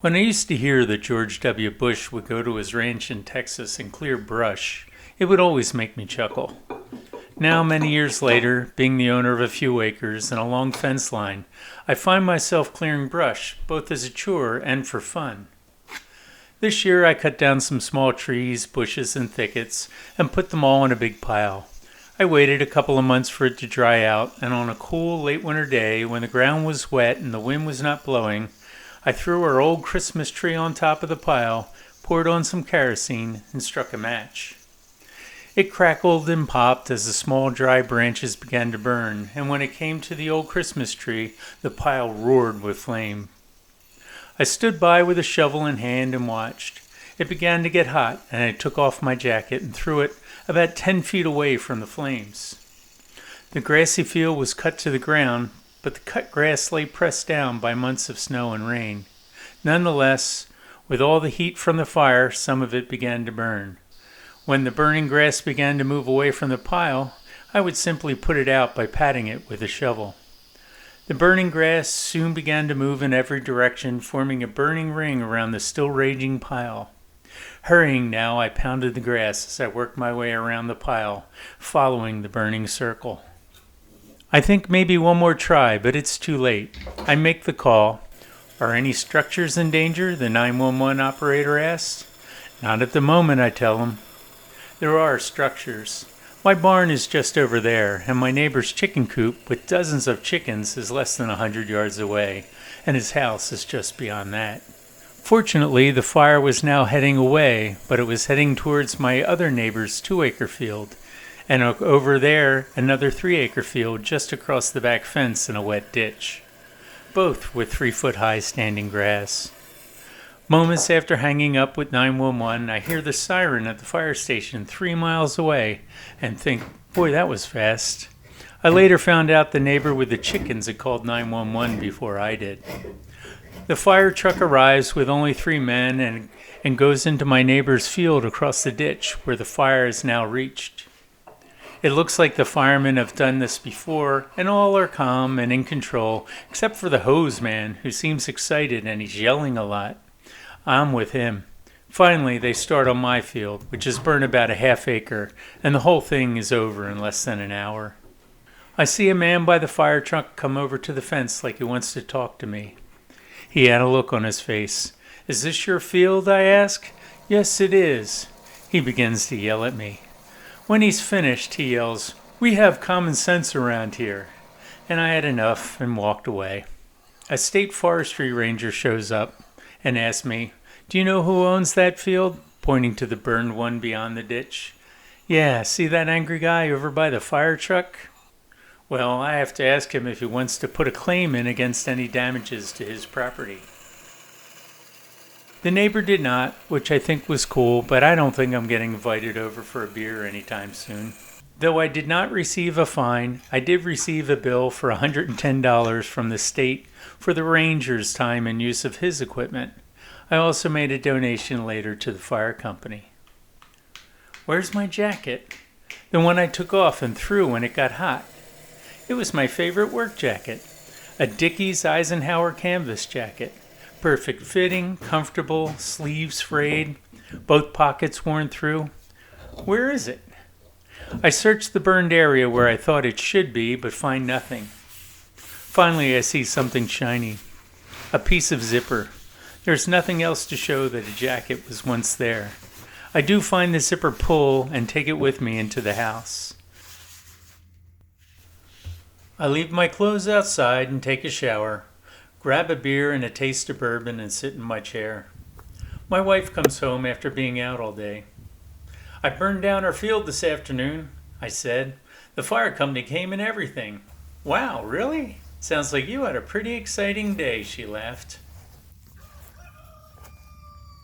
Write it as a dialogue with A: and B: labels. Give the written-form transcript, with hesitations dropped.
A: When I used to hear that George W. Bush would go to his ranch in Texas and clear brush, it would always make me chuckle. Now, many years later, being the owner of a few acres and a long fence line, I find myself clearing brush, both as a chore and for fun. This year I cut down some small trees, bushes, and thickets and put them all in a big pile. I waited a couple of months for it to dry out, and on a cool late winter day when the ground was wet and the wind was not blowing, I threw our old Christmas tree on top of the pile, poured on some kerosene, and struck a match. It crackled and popped as the small dry branches began to burn, and when it came to the old Christmas tree, the pile roared with flame. I stood by with a shovel in hand and watched. It began to get hot, and I took off my jacket and threw it about 10 feet away from the flames. The grassy field was cut to the ground, but the cut grass lay pressed down by months of snow and rain. Nonetheless, with all the heat from the fire, some of it began to burn. When the burning grass began to move away from the pile, I would simply put it out by patting it with a shovel. The burning grass soon began to move in every direction, forming a burning ring around the still raging pile. Hurrying now, I pounded the grass as I worked my way around the pile, following the burning circle. I think maybe one more try, but it's too late. I make the call. "Are any structures in danger?" the 911 operator asks. "Not at the moment," I tell him. There are structures. My barn is just over there, and my neighbor's chicken coop with dozens of chickens is less than 100 yards away, and his house is just beyond that. Fortunately, the fire was now heading away, but it was heading towards my other neighbor's 2-acre field, and over there another 3-acre field just across the back fence in a wet ditch, both with 3-foot-high standing grass. Moments after hanging up with 911, I hear the siren at the fire station 3 miles away and think, boy, that was fast. I later found out the neighbor with the chickens had called 911 before I did. The fire truck arrives with only 3 men and goes into my neighbor's field across the ditch where the fire is now reached. It looks like the firemen have done this before, and all are calm and in control, except for the hose man, who seems excited and he's yelling a lot. I'm with him. Finally, they start on my field, which has burned about a half-acre, and the whole thing is over in less than an hour. I see a man by the fire truck come over to the fence like he wants to talk to me. He had a look on his face. "Is this your field?" I ask. "Yes, it is." He begins to yell at me. When he's finished, he yells, "We have common sense around here." And I had enough and walked away. A state forestry ranger shows up and asks me, "Do you know who owns that field?" pointing to the burned one beyond the ditch. "Yeah, see that angry guy over by the fire truck?" Well, I have to ask him if he wants to put a claim in against any damages to his property. The neighbor did not, which I think was cool, but I don't think I'm getting invited over for a beer anytime soon. Though I did not receive a fine, I did receive a bill for $110 from the state for the ranger's time and use of his equipment. I also made a donation later to the fire company. Where's my jacket? The one I took off and threw when it got hot. It was my favorite work jacket, a Dickies Eisenhower canvas jacket. Perfect fitting, comfortable, sleeves frayed, both pockets worn through. Where is it? I searched the burned area where I thought it should be, but find nothing. Finally, I see something shiny. A piece of zipper. There's nothing else to show that a jacket was once there. I do find the zipper pull and take it with me into the house. I leave my clothes outside and take a shower. Grab a beer and a taste of bourbon and sit in my chair. My wife comes home after being out all day. "I burned down our field this afternoon," I said. "The fire company came and everything." "Wow, really? Sounds like you had a pretty exciting day," she laughed.